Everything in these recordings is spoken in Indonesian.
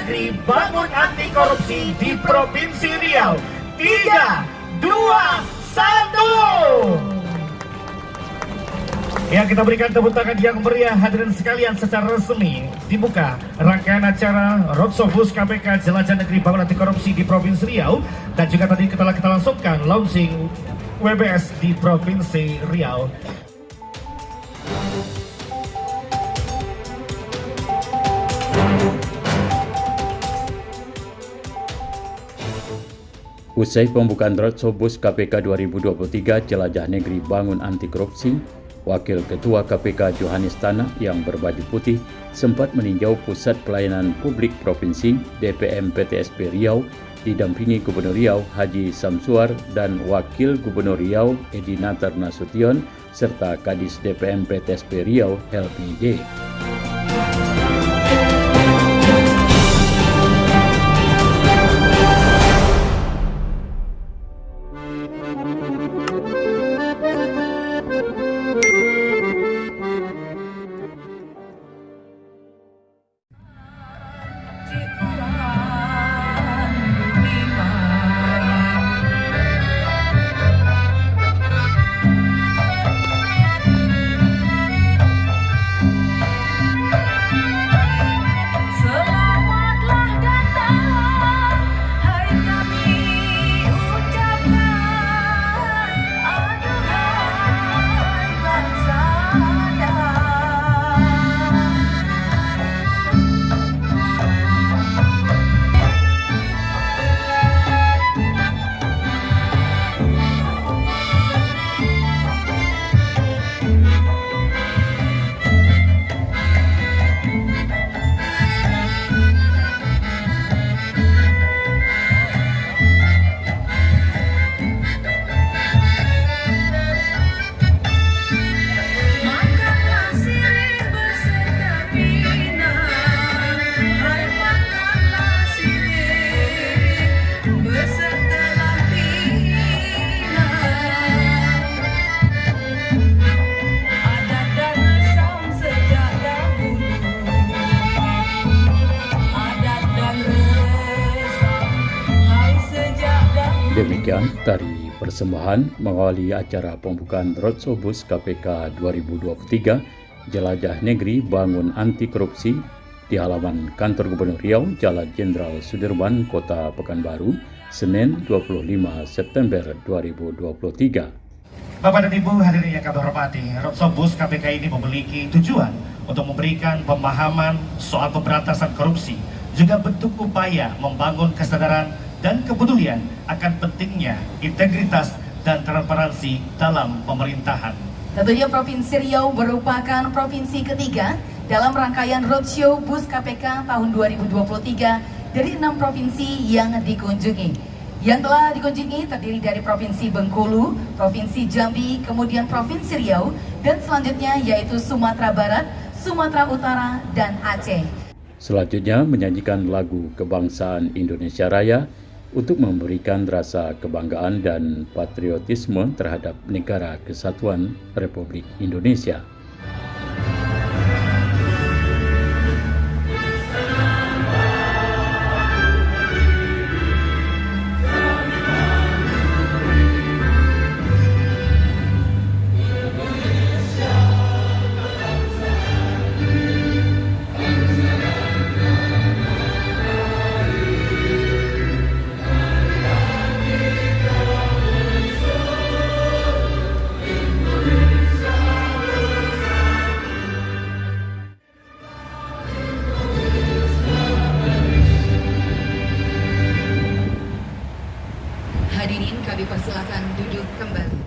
Negeri Bangun Anti Korupsi di Provinsi Riau. 3, 2, 1. Ya, kita berikan tepuk tangan yang meriah hadirin sekalian secara resmi dibuka rangkaian acara Roadshow Bus KPK Jelajah Negeri Bangun Anti Korupsi di Provinsi Riau, dan juga tadi kita langsungkan launching WBS di Provinsi Riau. Usai pembukaan Roadshow Bus KPK 2023 Jelajah Negeri Bangun Anti Korupsi, Wakil Ketua KPK Johannes Tanah yang berbaju putih sempat meninjau Pusat Pelayanan Publik Provinsi DPM PTSP Riau didampingi Gubernur Riau Haji Samsuar dan Wakil Gubernur Riau Edi Natar Nasution serta Kadis DPM PTSP Riau Helmi D. Demikian tadi persembahan mengawali acara pembukaan Roadshow Bus KPK 2023 Jelajah Negeri Bangun Anti Korupsi di halaman kantor Gubernur Riau, Jalan Jenderal Sudirman, Kota Pekanbaru, Senin 25 September 2023. Bapak dan Ibu hadirin yang kami hormati, Roadshow Bus KPK ini memiliki tujuan untuk memberikan pemahaman soal pemberantasan korupsi, juga bentuk upaya membangun kesadaran dan kepedulian akan pentingnya integritas dan transparansi dalam pemerintahan. Tentunya Provinsi Riau merupakan provinsi ketiga dalam rangkaian Roadshow Bus KPK tahun 2023 dari 6 provinsi yang dikunjungi. Yang telah dikunjungi terdiri dari Provinsi Bengkulu, Provinsi Jambi, kemudian Provinsi Riau, dan selanjutnya yaitu Sumatera Barat, Sumatera Utara, dan Aceh. Selanjutnya menyanyikan lagu Kebangsaan Indonesia Raya untuk memberikan rasa kebanggaan dan patriotisme terhadap Negara Kesatuan Republik Indonesia. Hadirin, kami persilakan duduk kembali.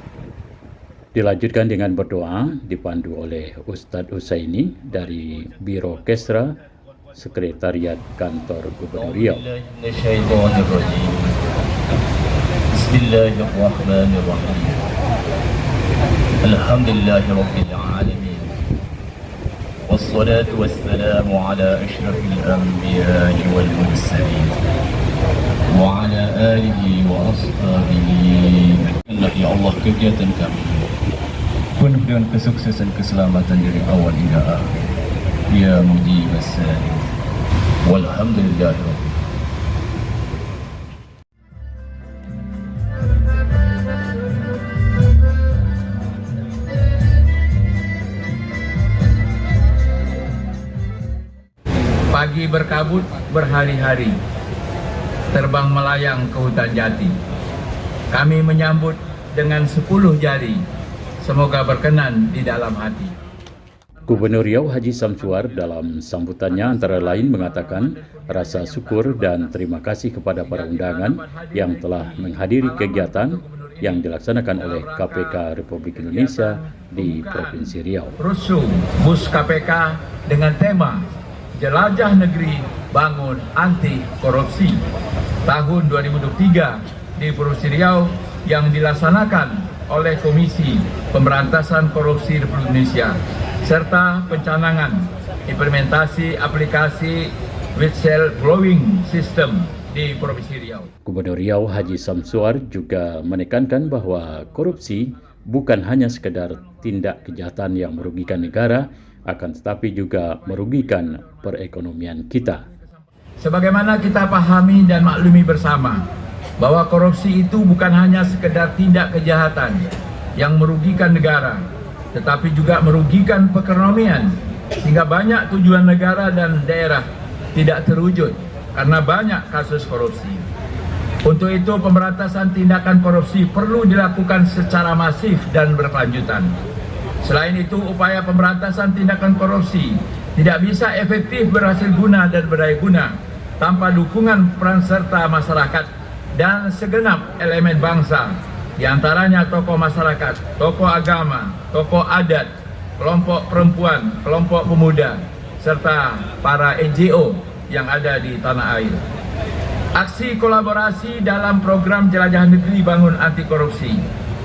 Dilanjutkan dengan berdoa dipandu oleh Ustadz Husaini dari Biro Kesra, Sekretariat Kantor Gubernur Riau. Bismillahirrahmanirrahim. Alhamdulillahirabbil alamin. Wassalatu wassalamu ala asyrafil anbiya'i wal mursalin. Wa ala alihi wa ashabihi. Ya Allah, kegiatan kami penuh dengan kesuksesan keselamatan dari awal hingga akhir. Ya mujib as-salim. Walhamdulillahirabbil alamin. Pagi berkabut berhari-hari, terbang melayang ke hutan jati. Kami menyambut dengan 10 jari, semoga berkenan di dalam hati. Gubernur Riau Haji Samsuar dalam sambutannya antara lain mengatakan rasa syukur dan terima kasih kepada para undangan yang telah menghadiri kegiatan yang dilaksanakan oleh KPK Republik Indonesia di Provinsi Riau. Rusuh Bus KPK dengan tema Jelajah Negeri Bangun Anti Korupsi tahun 2023 di Provinsi Riau yang dilaksanakan oleh Komisi Pemberantasan Korupsi Republik Indonesia serta pencanangan implementasi aplikasi whistleblowing system di Provinsi Riau. Gubernur Riau Haji Samsuar juga menekankan bahwa korupsi bukan hanya sekedar tindak kejahatan yang merugikan negara, akan tetapi juga merugikan perekonomian kita. Sebagaimana kita pahami dan maklumi bersama bahwa korupsi itu bukan hanya sekedar tindak kejahatan yang merugikan negara, tetapi juga merugikan perekonomian, sehingga banyak tujuan negara dan daerah tidak terwujud karena banyak kasus korupsi. Untuk itu, pemberantasan tindakan korupsi perlu dilakukan secara masif dan berkelanjutan. Selain itu, upaya pemberantasan tindakan korupsi tidak bisa efektif, berhasil guna dan berdaya guna tanpa dukungan peran serta masyarakat dan segenap elemen bangsa, diantaranya tokoh masyarakat, tokoh agama, tokoh adat, kelompok perempuan, kelompok pemuda, serta para NGO yang ada di tanah air. Aksi kolaborasi dalam program Jelajah Negeri Bangun Anti Korupsi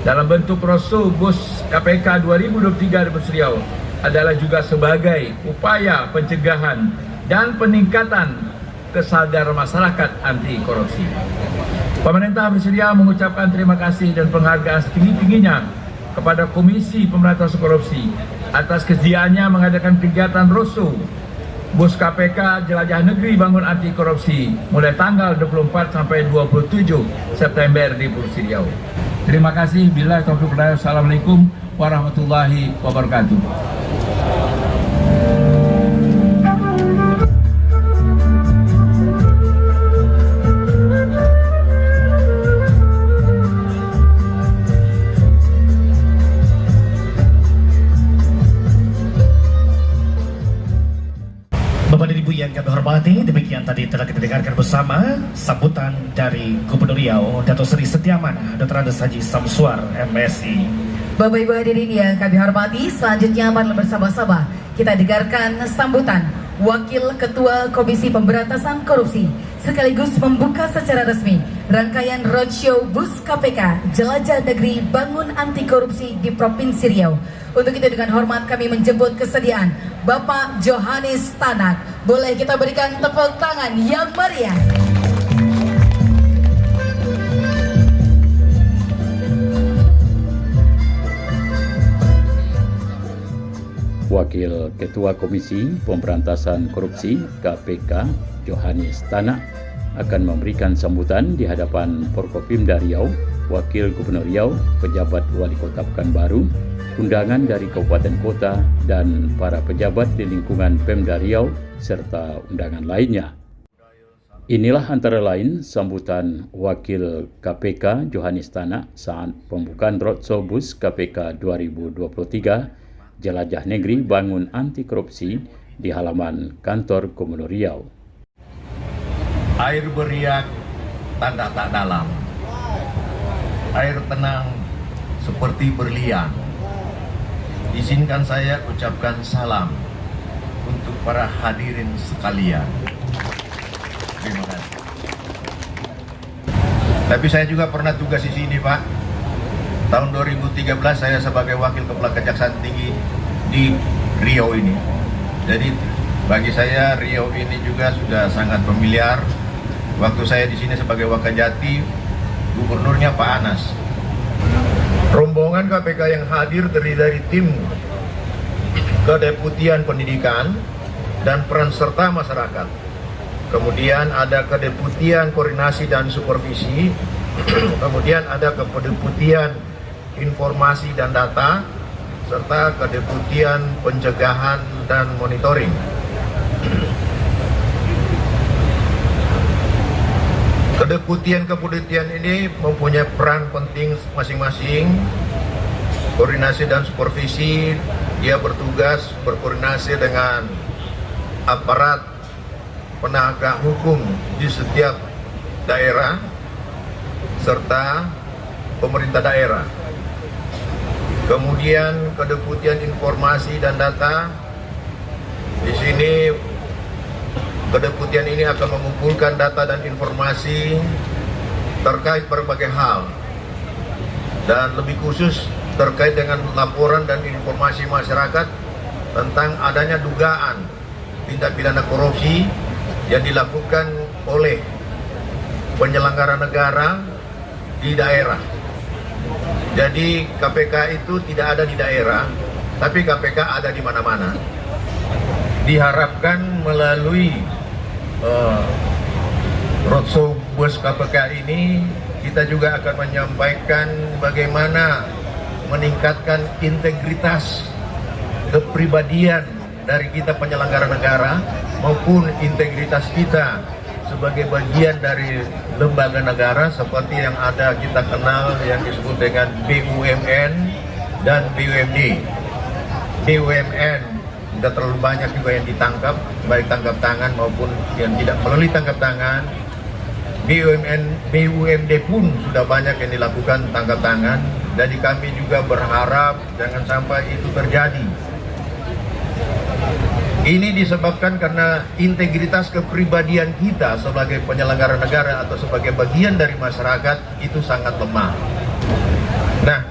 dalam bentuk Rosu Bus KPK 2023 di Provinsi Riau adalah juga sebagai upaya pencegahan dan peningkatan kesadaran masyarakat anti korupsi. Pemerintah Provinsi Riau mengucapkan terima kasih dan penghargaan setinggi-tingginya kepada Komisi Pemberantasan Korupsi atas kesediaannya mengadakan kegiatan Rosu Bus KPK Jelajah Negeri Bangun Anti Korupsi mulai tanggal 24 sampai 27 September di Provinsi Riau. Terima kasih. Billahi taufiq wal hidayah. Assalamualaikum warahmatullahi wabarakatuh. Bapak dan Ibu yang kami hormati, demikian tadi telah kita dengarkan bersama sambutan dari Gubernur Riau, Dato' Sri Setiamana, Dr. Andes Haji Samsuar, MSI. Bapak Ibu hadirin yang kami hormati, selanjutnya mari bersama-sama kita dengarkan sambutan Wakil Ketua Komisi Pemberantasan Korupsi sekaligus membuka secara resmi rangkaian roadshow Bus KPK Jelajah Negeri Bangun Anti Korupsi di Provinsi Riau. Untuk itu dengan hormat kami menjemput kesediaan Bapak Johannes Tanak. Boleh kita berikan tepuk tangan yang meriah. Wakil Ketua Komisi Pemberantasan Korupsi KPK Johannes Tanak akan memberikan sambutan di hadapan Forkopimda Riau, Wakil Gubernur Riau, pejabat Wali Kota Pekanbaru, undangan dari kabupaten kota, dan para pejabat di lingkungan Pemda Riau, serta undangan lainnya. Inilah antara lain sambutan Wakil KPK Johannes Tanak saat pembukaan roadshow Bus KPK 2023 Jelajah Negeri Bangun Anti Korupsi di halaman kantor Gubernur Riau. Air beriak, tanda tak dalam. Air tenang seperti berlian. Izinkan saya ucapkan salam untuk para hadirin sekalian. Terima kasih. Tapi saya juga pernah tugas di sini, Pak. Tahun 2013 saya sebagai Wakil Kepala Kejaksaan Tinggi di Riau ini. Jadi bagi saya Riau ini juga sudah sangat familiar. Waktu saya di sini sebagai Wakajati, gubernurnya Pak Anas. Rombongan KPK yang hadir terdiri dari tim Kedeputian Pendidikan dan peran serta masyarakat. kemudian ada Kedeputian Koordinasi dan Supervisi, kemudian ada Kedeputian Informasi dan Data, serta Kedeputian Pencegahan dan Monitoring. Kedeputian ini mempunyai peran penting masing-masing. Koordinasi dan supervisi, dia bertugas berkoordinasi dengan aparat penegak hukum di setiap daerah serta pemerintah daerah. Kemudian Kedeputian Informasi dan Data, di sini Kedeputian ini akan mengumpulkan data dan informasi terkait berbagai hal, dan lebih khusus terkait dengan laporan dan informasi masyarakat tentang adanya dugaan tindak pidana korupsi yang dilakukan oleh penyelenggara negara di daerah. Jadi KPK itu tidak ada di daerah, tapi KPK ada di mana-mana. Diharapkan melalui roadshow bus KPK ini, kita juga akan menyampaikan bagaimana meningkatkan integritas kepribadian dari kita penyelenggara negara maupun integritas kita sebagai bagian dari lembaga negara seperti yang ada kita kenal yang disebut dengan BUMN dan BUMD. BUMN tidak terlalu banyak juga yang ditangkap, baik tangkap tangan maupun yang tidak melalui tangkap tangan. BUMD pun sudah banyak yang dilakukan tangkap tangan. Jadi kami juga berharap jangan sampai itu terjadi. Ini disebabkan karena integritas kepribadian kita sebagai penyelenggara negara atau sebagai bagian dari masyarakat itu sangat lemah. Nah,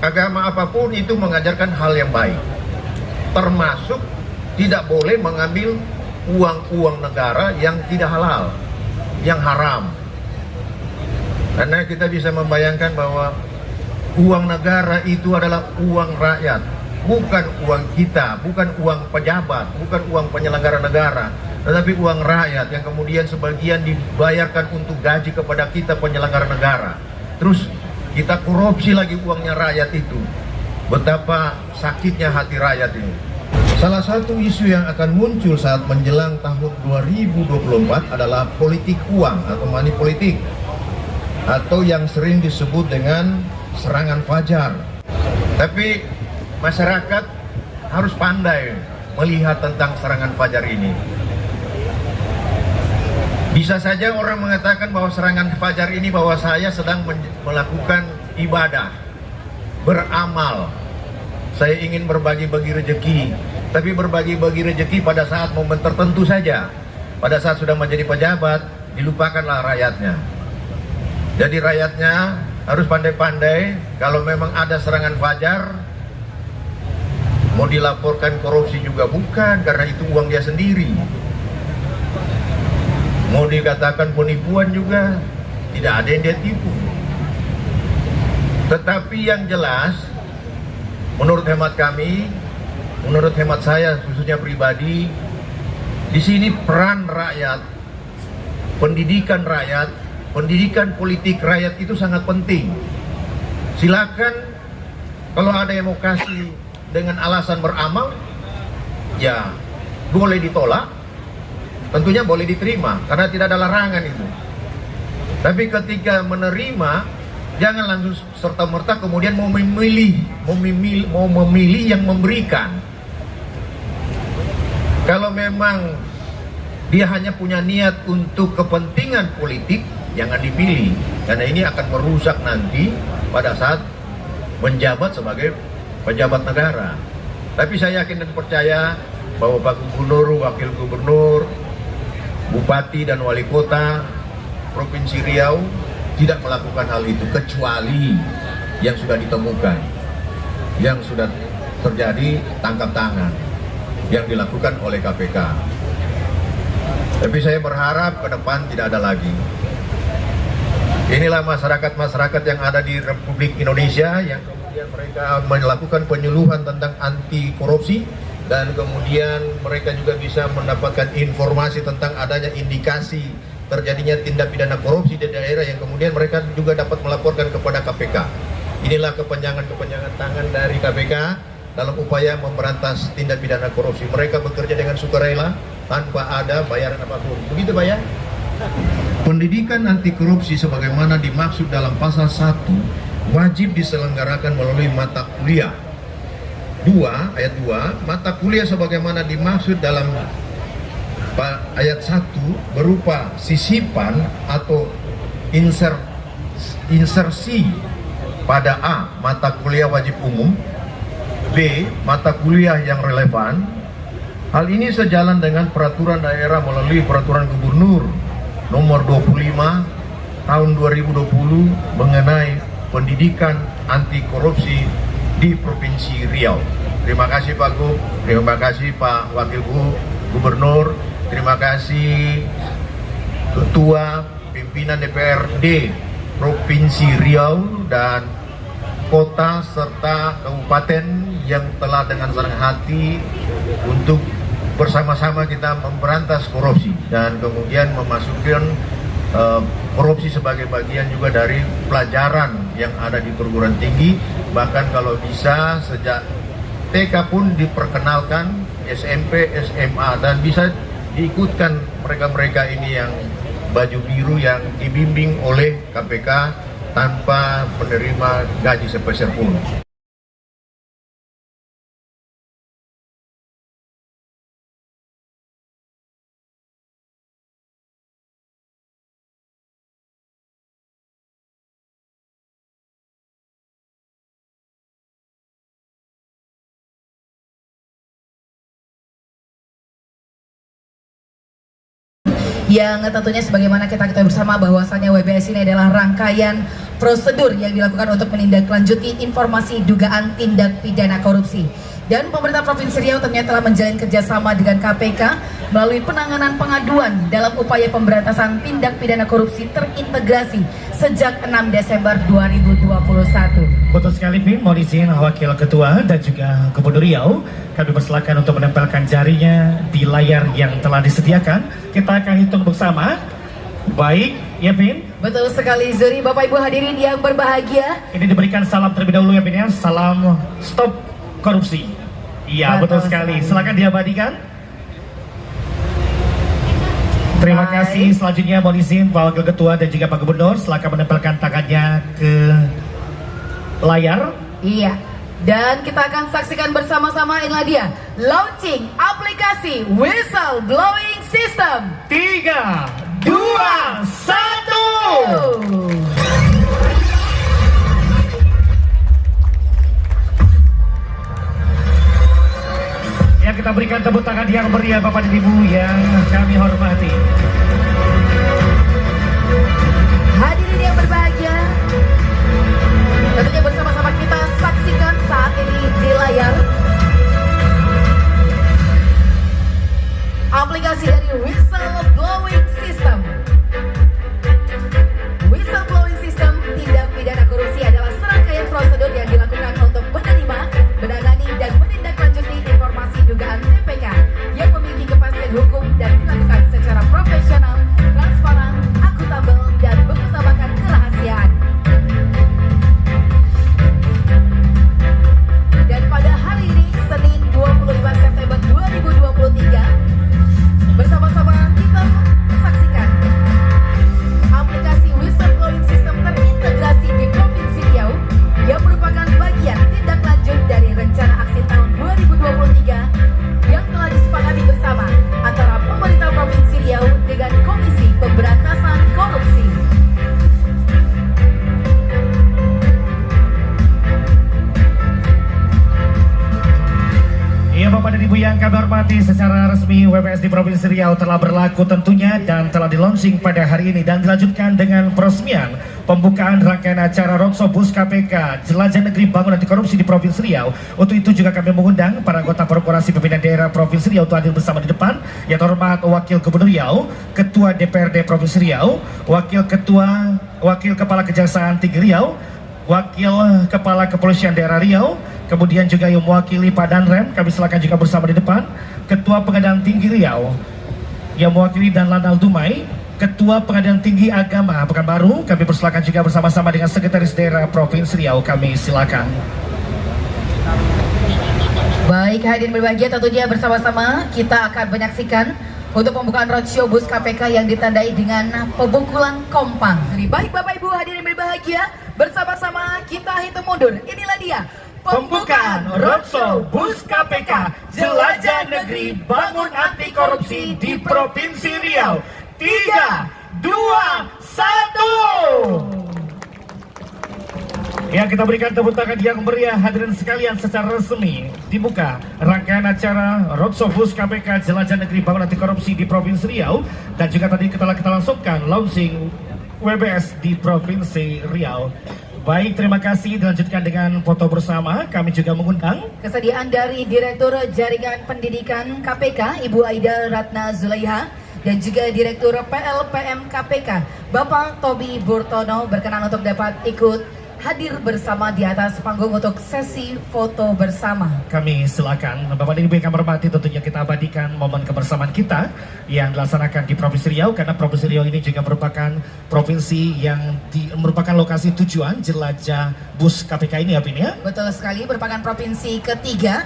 agama apapun itu mengajarkan hal yang baik, termasuk tidak boleh mengambil uang-uang negara yang tidak halal, yang haram. Karena kita bisa membayangkan bahwa uang negara itu adalah uang rakyat, bukan uang kita, bukan uang pejabat, bukan uang penyelenggara negara, tetapi uang rakyat yang kemudian sebagian dibayarkan untuk gaji kepada kita penyelenggara negara. Terus kita korupsi lagi uangnya rakyat itu. Betapa sakitnya hati rakyat ini. Salah satu isu yang akan muncul saat menjelang tahun 2024 adalah politik uang atau money politik, atau yang sering disebut dengan serangan fajar. Tapi masyarakat harus pandai melihat tentang serangan fajar ini. Bisa saja orang mengatakan bahwa serangan fajar ini bahwa saya sedang melakukan ibadah, beramal, saya ingin berbagi-bagi rezeki. Tapi berbagi-bagi rezeki pada saat momen tertentu saja. Pada saat sudah menjadi pejabat, dilupakanlah rakyatnya. Jadi rakyatnya harus pandai-pandai, kalau memang ada serangan fajar, mau dilaporkan korupsi juga bukan, karena itu uang dia sendiri. Mau dikatakan penipuan juga, tidak ada yang dia tipu. Tetapi yang jelas, menurut hemat kami, menurut hemat saya khususnya pribadi, di sini peran rakyat, pendidikan rakyat, pendidikan politik rakyat itu sangat penting. Silakan kalau ada yang mau kasih dengan alasan beramal, ya boleh ditolak, tentunya boleh diterima karena tidak ada larangan itu. Tapi ketika menerima, jangan langsung serta-merta kemudian mau memilih yang memberikan. Kalau memang dia hanya punya niat untuk kepentingan politik, jangan dipilih, karena ini akan merusak nanti pada saat menjabat sebagai pejabat negara. Tapi saya yakin dan percaya bahwa Pak Gubernur, Wakil Gubernur, Bupati dan Wali Kota Provinsi Riau tidak melakukan hal itu, kecuali yang sudah ditemukan, yang sudah terjadi tangkap tangan yang dilakukan oleh KPK. Tapi saya berharap ke depan tidak ada lagi. Inilah masyarakat-masyarakat yang ada di Republik Indonesia yang kemudian mereka melakukan penyuluhan tentang anti korupsi, dan kemudian mereka juga bisa mendapatkan informasi tentang adanya indikasi terjadinya tindak pidana korupsi di daerah yang kemudian mereka juga dapat melaporkan kepada KPK. Inilah kepanjangan tangan dari KPK dalam upaya memberantas tindak pidana korupsi. Mereka bekerja dengan sukarela tanpa ada bayaran apapun. Begitu Pak ya? Pendidikan anti korupsi sebagaimana dimaksud dalam pasal 1 wajib diselenggarakan melalui mata kuliah. Ayat 2, mata kuliah sebagaimana dimaksud dalam ayat 1 berupa sisipan atau insersi pada A, mata kuliah wajib umum, B, mata kuliah yang relevan. Hal ini sejalan dengan peraturan daerah melalui peraturan gubernur nomor 25 tahun 2020 mengenai pendidikan anti korupsi di Provinsi Riau. Terima kasih Pak Gub, terima kasih Pak Wakil Gubernur, terima kasih Ketua Pimpinan DPRD Provinsi Riau dan kota serta kabupaten yang telah dengan senang hati untuk bersama-sama kita memberantas korupsi dan kemudian memasukkan korupsi sebagai bagian juga dari pelajaran yang ada di perguruan tinggi, bahkan kalau bisa sejak TK pun diperkenalkan, SMP, SMA, dan bisa diikutkan mereka-mereka ini yang baju biru yang dibimbing oleh KPK tanpa menerima gaji sepeser pun. Yang tentunya sebagaimana kita ketahui bersama bahwasannya WBS ini adalah rangkaian prosedur yang dilakukan untuk menindaklanjuti informasi dugaan tindak pidana korupsi. Dan pemerintah Provinsi Riau ternyata telah menjalin kerjasama dengan KPK melalui penanganan pengaduan dalam upaya pemberantasan tindak pidana korupsi terintegrasi sejak 6 Desember 2021. Betul sekali, Pin. Mohon izin Wakil Ketua dan juga Gubernur Riau, kami persilakan untuk menempelkan jarinya di layar yang telah disediakan. Kita akan hitung bersama. Baik, ya Pin? Betul sekali Zuri, Bapak Ibu hadirin yang berbahagia. Ini diberikan salam terlebih dahulu ya Pin ya. Salam stop korupsi. Iya, betul sekali. Silakan diabadikan. Terima kasih. Selanjutnya mohon izin Pak Wakil Ketua dan juga Pak Gubernur silakan menempelkan tangannya ke layar. Iya. Dan kita akan saksikan bersama-sama inilah dia launching aplikasi Whistle Blowing System. 3, 2, 1. Yang kita berikan tepuk tangan yang meriah Bapak dan Ibu yang kami hormati. Hadirin yang berbahagia, tentunya bersama-sama kita saksikan saat ini di layar aplikasi dari Whistle Blowing System. Whistle Blowing System tindak pidana korupsi adalah serangkaian prosedur yang dilakukan untuk menerima, menangani dan menindaklanjuti informasi dugaan TPK yang memiliki kepastian hukum dan dilakukan secara profesional, transparan, akuntabel, dan mengutamakan kerahasiaan. Dan pada hari ini, Senin 25 September 2023, bersama-sama kita saksikan aplikasi Whistle Blowing System terintegrasi di Provinsi Riau yang merupakan bagian tindak lanjut dari rencana aksi tahun 2023 yang telah disepakati bersama antara pemerintah Provinsi Riau dengan Komisi Pemberantasan Korupsi. Iya Bapak dan Ibu yang kami hormati, secara resmi WBS di Provinsi Riau telah berlaku tentunya dan telah di-launching pada hari ini dan dilanjutkan dengan peresmian pembukaan rangkaian acara Roadshow Bus KPK Jelajah Negeri Bangun Anti Korupsi di Provinsi Riau. Untuk itu juga kami mengundang para anggota Korporasi Pimpinan Daerah Provinsi Riau untuk hadir bersama di depan. Yang terhormat Wakil Gubernur Riau, Ketua DPRD Provinsi Riau, Wakil Kepala Kejaksaan Tinggi Riau, Wakil Kepala Kepolisian Daerah Riau, Kemudian juga yang mewakili Pak Danrem, kami silakan juga bersama di depan. Ketua Pengadilan Tinggi Riau yang mewakili Dan Lanal Dumai, Ketua Pengadilan Tinggi Agama Pekanbaru, kami persilakan juga bersama-sama dengan Sekretaris Daerah Provinsi Riau, kami silakan. Baik, hadirin berbahagia, tentunya bersama-sama kita akan menyaksikan untuk pembukaan roadshow bus KPK yang ditandai dengan pemukulan kompang. Jadi baik Bapak Ibu hadirin berbahagia, bersama-sama kita hitung mundur. Inilah dia Pembukaan roadshow bus KPK Jelajah Negeri Bangun Anti Korupsi di Provinsi Riau. 3, 2, 1. Ya, kita berikan tepuk tangan yang meriah hadirin sekalian secara resmi dibuka rangkaian acara roadshow bus KPK Jelajah Negeri Bangun Anti Korupsi di Provinsi Riau, dan juga tadi kita langsungkan launching WBS di Provinsi Riau. Baik, terima kasih. Dilanjutkan dengan foto bersama. Kami juga mengundang kesediaan dari Direktur Jaringan Pendidikan KPK Ibu Aida Ratna Zulaiha dan juga Direktur PLPM KPK Bapak Tobi Burtono berkenan untuk dapat ikut hadir bersama di atas panggung untuk sesi foto bersama. Kami silakan. Bapak dan Ibu yang kami hormati, tentunya kita abadikan momen kebersamaan kita yang dilaksanakan di Provinsi Riau, karena Provinsi Riau ini juga merupakan provinsi yang merupakan lokasi tujuan jelajah bus KPK ini ya, Pin ya? Betul sekali, merupakan provinsi ketiga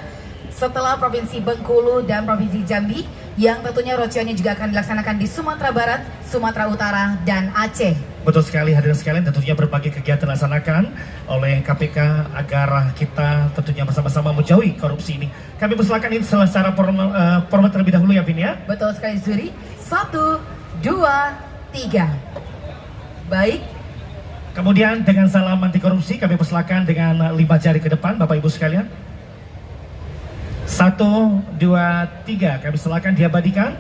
setelah Provinsi Bengkulu dan Provinsi Jambi, yang tentunya roadshow-nya juga akan dilaksanakan di Sumatera Barat, Sumatera Utara, dan Aceh. Betul sekali hadirin sekalian, tentunya berbagai kegiatan dilaksanakan oleh KPK agar kita tentunya bersama-sama menjauhi korupsi ini. Kami persilakan ini secara format terlebih dahulu ya, Vin ya. Betul sekali Zuri. 1, 2, 3. Baik. Kemudian dengan salam anti korupsi kami persilakan dengan 5 jari ke depan Bapak Ibu sekalian. 1, 2, 3, kami silakan diabadikan.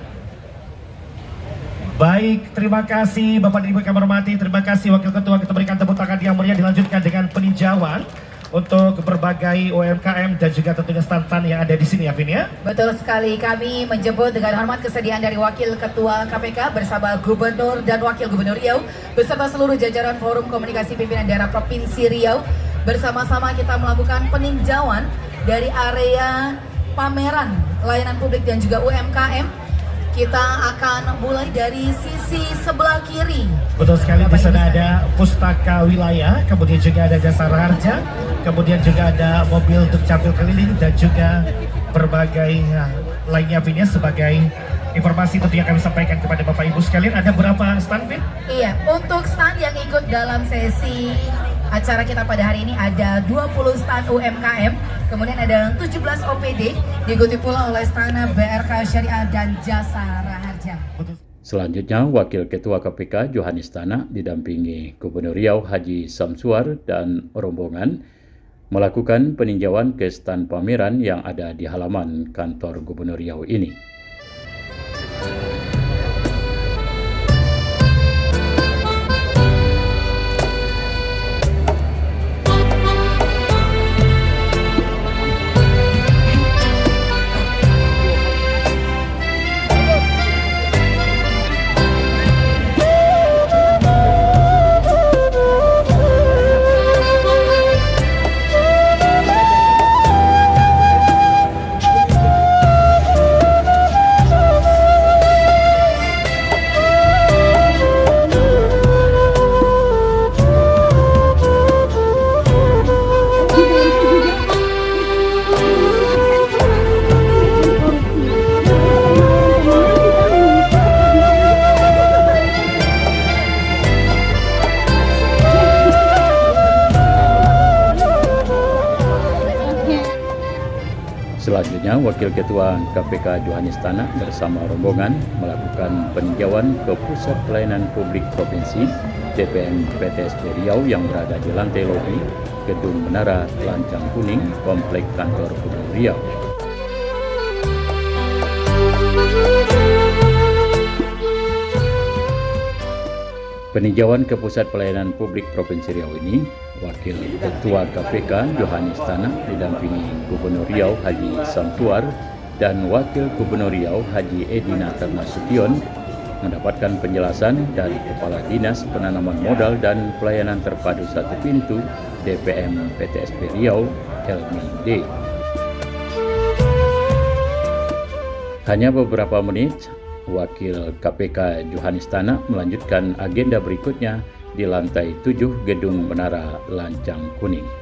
Baik, terima kasih Bapak dan Ibu yang kami hormati, terima kasih Wakil Ketua. Kita berikan tepuk tangan yang meriah. Dilanjutkan dengan peninjauan untuk berbagai UMKM dan juga tentunya stand-stand yang ada di sini ya, Vin ya. Betul sekali, kami menjemput dengan hormat kesediaan dari Wakil Ketua KPK bersama Gubernur dan Wakil Gubernur Riau beserta seluruh jajaran Forum Komunikasi Pimpinan Daerah Provinsi Riau. Bersama-sama kita melakukan peninjauan dari area pameran layanan publik dan juga UMKM. Kita akan mulai dari sisi sebelah kiri. Betul sekali, di sana ada Pustaka Wilayah, kemudian juga ada Jasara Harja, kemudian juga ada mobil untuk capil keliling dan juga berbagai lainnya, Vin ya. Sebagai informasi tentunya kami sampaikan kepada Bapak Ibu sekalian, ada berapa stand, Vin? Iya, untuk stand yang ikut dalam sesi acara kita pada hari ini ada 20 stand UMKM, kemudian ada 17 OPD, diikuti pula oleh stand BRK Syariah dan Jasara Harja. Selanjutnya, Wakil Ketua KPK Johanis Tana didampingi Gubernur Riau Haji Samsuar dan rombongan melakukan peninjauan ke stand pameran yang ada di halaman kantor Gubernur Riau ini. Selanjutnya, Wakil Ketua KPK Johanis Tana bersama rombongan melakukan peninjauan ke Pusat Pelayanan Publik Provinsi TPN PTSP Riau yang berada di lantai lobi Gedung Menara Lancang Kuning, Komplek Kantor Gubernur Riau. Peninjauan ke Pusat Pelayanan Publik Provinsi Riau ini, Wakil Ketua KPK Johanis Tana didampingi Gubernur Riau Haji Samsuar dan Wakil Gubernur Riau Haji Edina Nasution mendapatkan penjelasan dari Kepala Dinas Penanaman Modal dan Pelayanan Terpadu Satu Pintu DPM PTSP Riau, Helmi D. Hanya beberapa menit, Wakil KPK Johannes Tana melanjutkan agenda berikutnya di lantai 7 Gedung Menara Lancang Kuning.